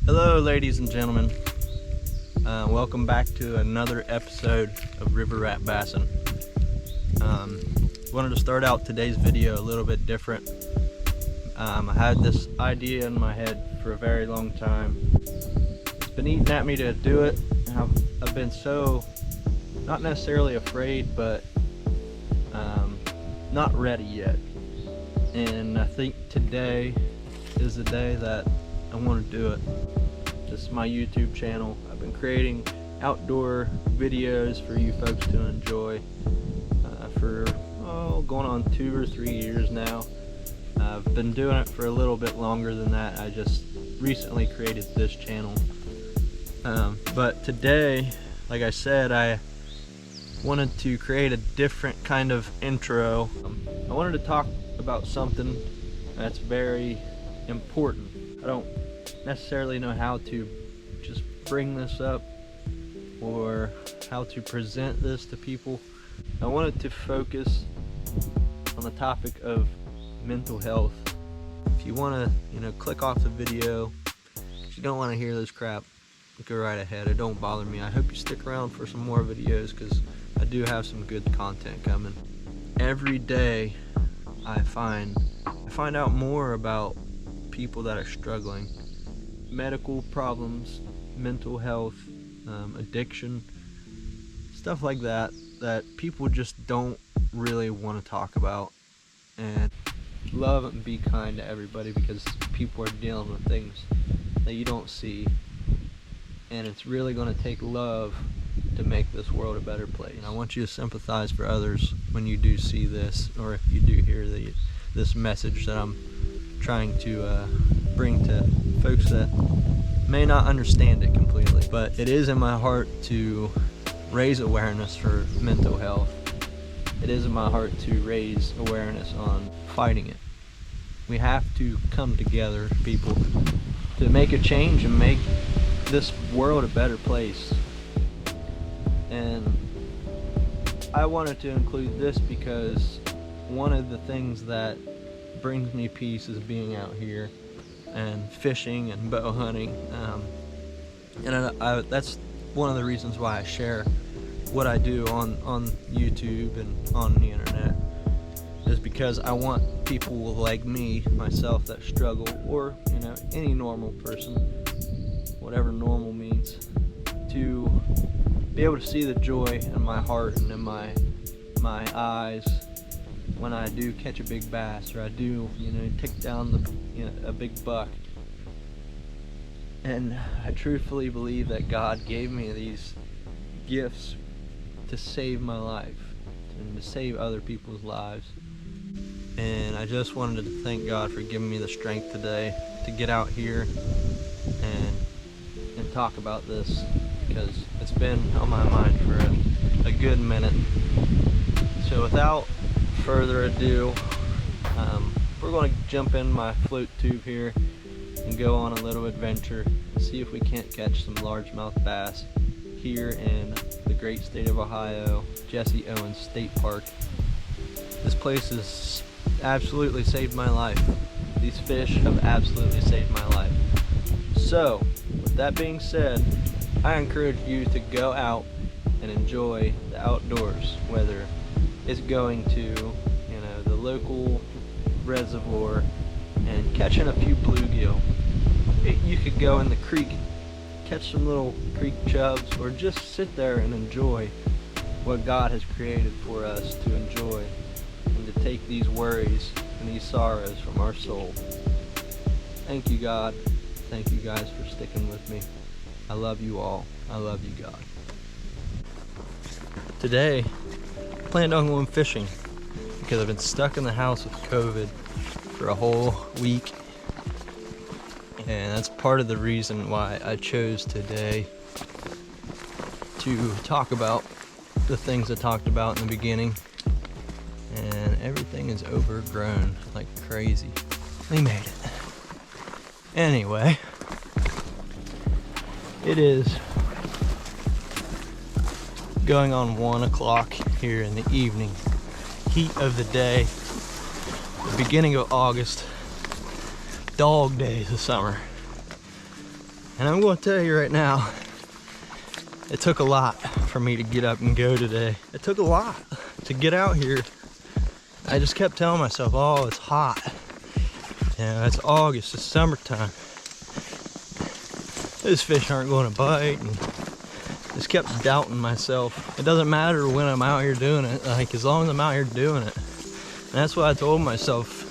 Hello ladies and gentlemen, welcome back to another episode of River Rat Bassin'. Wanted to start out today's video a little bit different. I had this idea in my head for a very long time. It's been eating at me to do it, and I've been so, not necessarily afraid, but not ready yet. And I think today is the day that I want to do it. This is my YouTube channel. I've been creating outdoor videos for you folks to enjoy for going on 2 or 3 years now. I've been doing it for a little bit longer than that. I just recently created this channel. But today, like I said, I wanted to create a different kind of intro. I wanted to talk about something that's very important. I don't necessarily know how to just bring this up or how to present this to people. I wanted to focus on the topic of mental health. If you want to, click off the video. If you don't want to hear this crap, go right ahead. It don't bother me. I hope you stick around for some more videos because I do have some good content coming. Every day I find out more about people that are struggling. Medical problems, mental health, addiction, stuff like that people just don't really want to talk about. And love and be kind to everybody because people are dealing with things that you don't see, and it's really going to take love to make this world a better place. And I want you to sympathize for others when you do see this, or if you do hear this message that I'm trying to bring to folks that may not understand it completely. But it is in my heart to raise awareness for mental health. It is in my heart to raise awareness on fighting it. We have to come together, people, to make a change and make this world a better place. And I wanted to include this because one of the things that brings me peace is being out here and fishing and bow hunting, and that's one of the reasons why I share what I do on YouTube and on the internet, is because I want people like me, myself, that struggle, or any normal person, whatever normal means, to be able to see the joy in my heart and in my eyes when I do catch a big bass, or I do take down a big buck. And I truthfully believe that God gave me these gifts to save my life and to save other people's lives. And I just wanted to thank God for giving me the strength today to get out here and talk about this, because it's been on my mind for a good minute. So without further ado, we're going to jump in my float tube here and go on a little adventure, see if we can't catch some largemouth bass here in the great state of Ohio, Jesse Owens State Park. This place has absolutely saved my life. These fish have absolutely saved my life. So, with that being said, I encourage you to go out and enjoy the outdoors, whether it's going to, the local reservoir and catching a few bluegill. You could go in the creek, catch some little creek chubs, or just sit there and enjoy what God has created for us to enjoy, and to take these worries and these sorrows from our soul. Thank you, God. Thank you guys for sticking with me. I love you all. I love you, God. Today, I planned on going fishing because I've been stuck in the house with COVID for a whole week. And that's part of the reason why I chose today to talk about the things I talked about in the beginning. And everything is overgrown like crazy. We made it. Anyway, It is going on 1 o'clock here in the evening. Heat of the day, the beginning of August, dog days of summer. And I'm going to tell you right now, it took a lot for me to get up and go today. It took a lot to get out here. I just kept telling myself, oh, it's hot. You know, it's August, it's summertime. Those fish aren't going to bite, and just kept doubting myself. It doesn't matter when I'm out here doing it, like as long as I'm out here doing it. And that's what I told myself.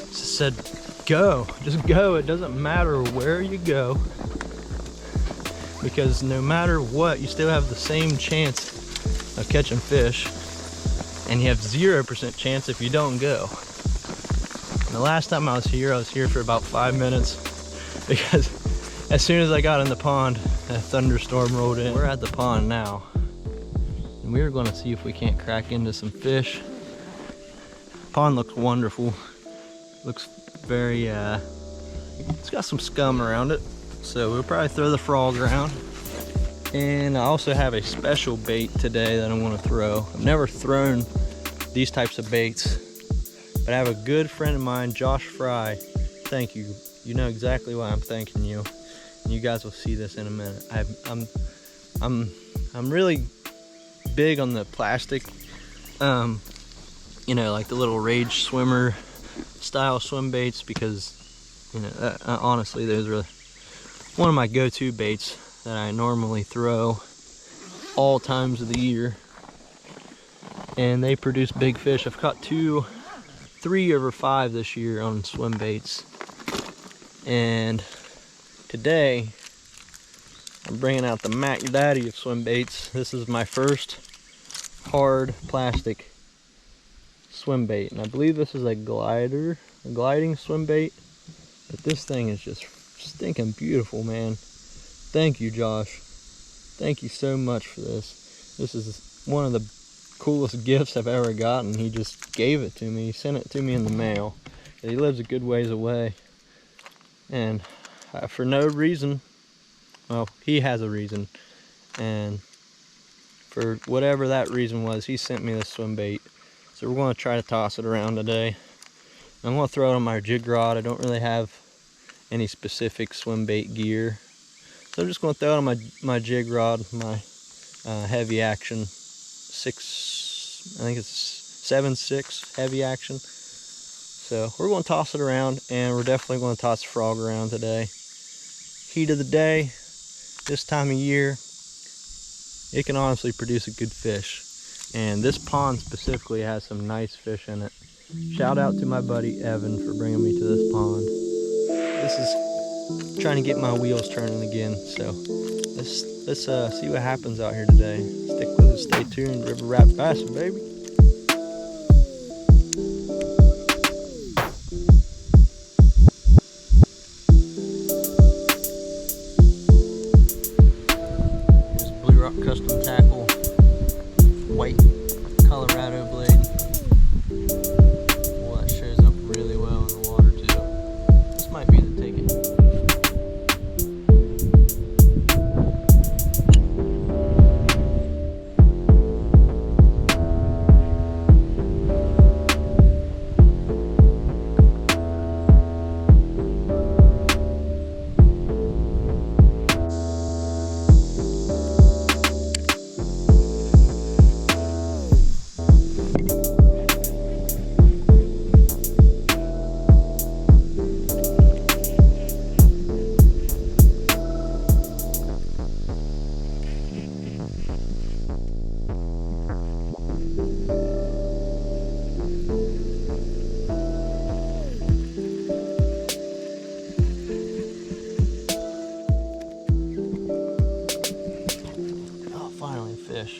Just said, go, just go. It doesn't matter where you go, because no matter what, you still have the same chance of catching fish, and you have 0% chance if you don't go. And the last time I was here for about 5 minutes, because as soon as I got in the pond, a thunderstorm rolled in. We're at the pond now, and we're going to see if we can't crack into some fish. Pond looks wonderful. Looks very, it's got some scum around it, so we'll probably throw the frog around. And I also have a special bait today that I want to throw. I've never thrown these types of baits, but I have a good friend of mine, Josh Fry. Thank you. You know exactly why I'm thanking you. You guys will see this in a minute. I'm really big on the plastic, you know, like the little Rage swimmer style swim baits, because, you know, honestly, those are one of my go-to baits that I normally throw all times of the year, and they produce big fish. I've caught 3 over 5 this year on swim baits, and today, I'm bringing out the Mac Daddy of swim baits. This is my first hard plastic swim bait, and I believe this is a gliding swim bait. But this thing is just stinking beautiful, man. Thank you, Josh. Thank you so much for this. This is one of the coolest gifts I've ever gotten. He just gave it to me. He sent it to me in the mail. He lives a good ways away, and for no reason, well, he has a reason, and for whatever that reason was, he sent me this swim bait. So we're going to try to toss it around today. I'm going to throw it on my jig rod. I don't really have any specific swim bait gear, so I'm just going to throw it on my jig rod, my heavy action 7.6 heavy action. So we're going to toss it around, and we're definitely going to toss the frog around today. Heat of the day, this time of year, it can honestly produce a good fish. And this pond specifically has some nice fish in it. Shout out to my buddy Evan for bringing me to this pond. This is trying to get my wheels turning again, so let's see what happens out here today. Stick with us, stay tuned. River Rat Faster, baby. Custom tackle, white Colorado blade. Well, that shows up really well in the water too. This might be the ticket. Fish.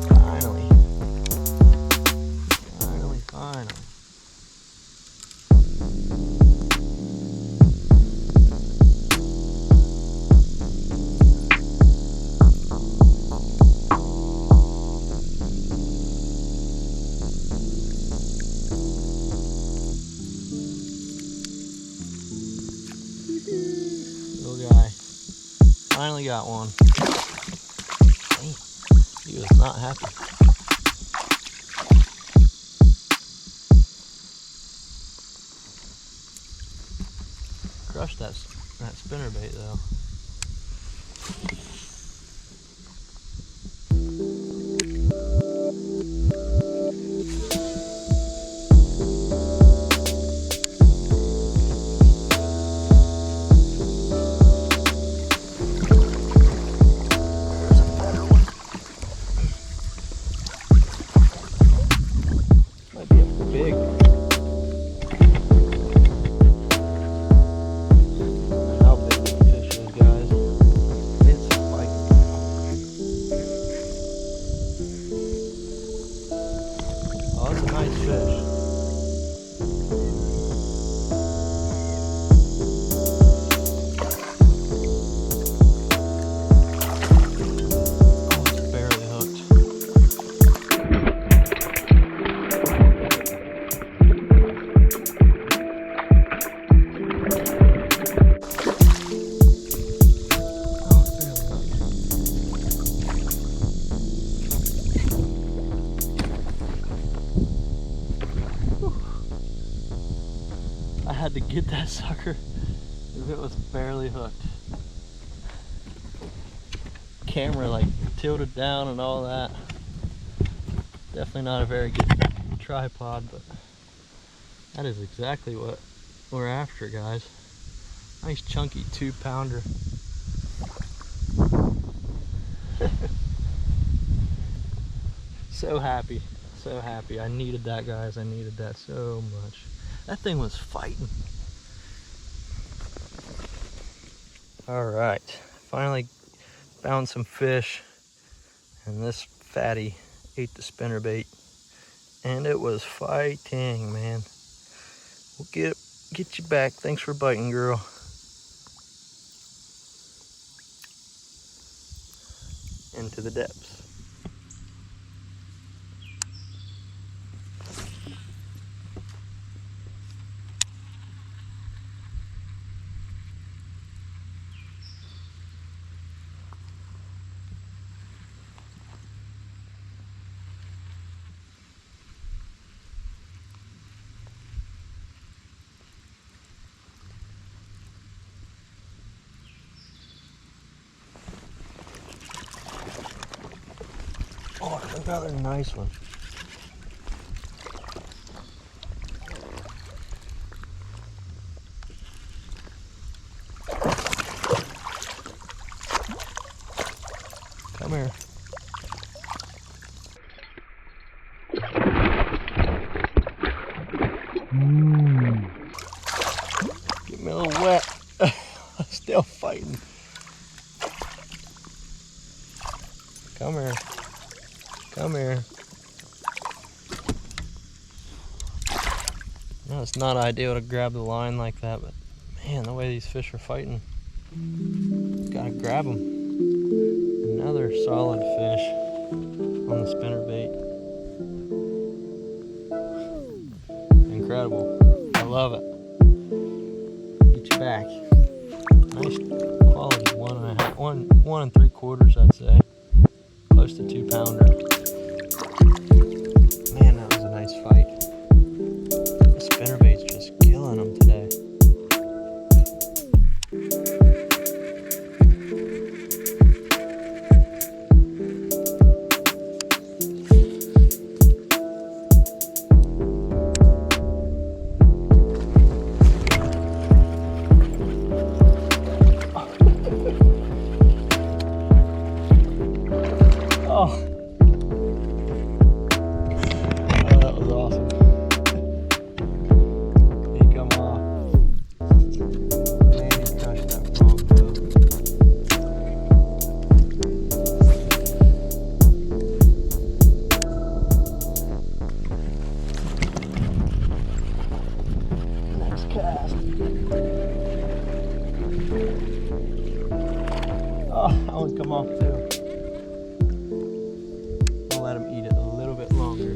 Finally. finally got one. Damn, he was not happy. Crushed that spinnerbait though. I had to get that sucker if it was barely hooked. Camera like tilted down and all that. Definitely not a very good tripod, but that is exactly what we're after, guys. Nice chunky 2-pounder. So happy, so happy. I needed that, guys. I needed that so much. That thing was fighting. All right, finally found some fish, and this fatty ate the spinnerbait, and it was fighting, man. We'll get you back. Thanks for biting, girl. Into the depths. Oh, another nice one. Come here. Get me a little wet. Still fighting. Come here. Come here. No, it's not ideal to grab the line like that, but man, the way these fish are fighting, gotta grab them. Another solid fish on the spinnerbait. Incredible. I love it. Get you back. Nice quality 1 3/4, I'd say. Close to 2-pounder. Man, that was a nice fight. The spinnerbait's just killing them today. Oh, that was awesome. He come off. Man, he crushed that frog too. Nice cast. Oh, that one come off too. Let him eat it a little bit longer.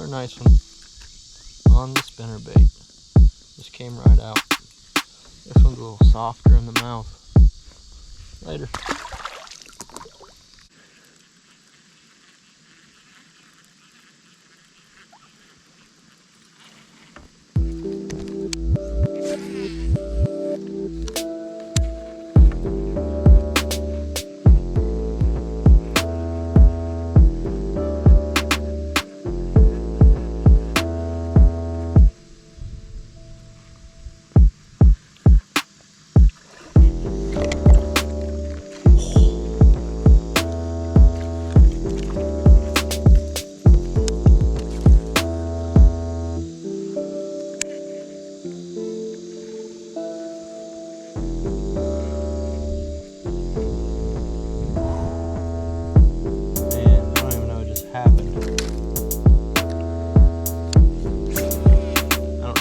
nice one on the spinnerbait. Just came right out. This one's a little softer in the mouth. Later.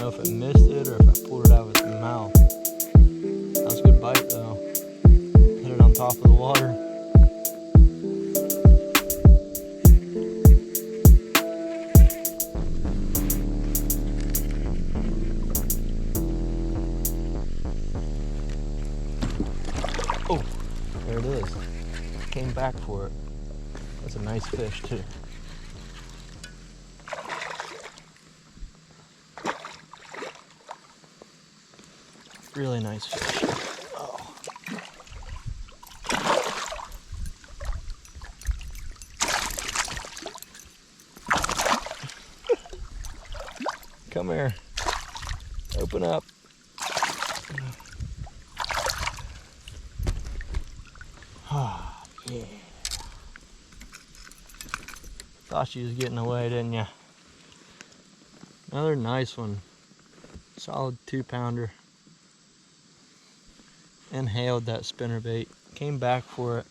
If I missed it or if I pulled it out of its mouth. That was a good bite though. Hit it on top of the water. Oh, there it is. Came back for it. That's a nice fish too. Really nice fish. Oh. Come here. Open up. Ah, yeah. Thought she was getting away, didn't ya? Another nice one. Solid 2-pounder. Inhaled that spinnerbait, came back for it.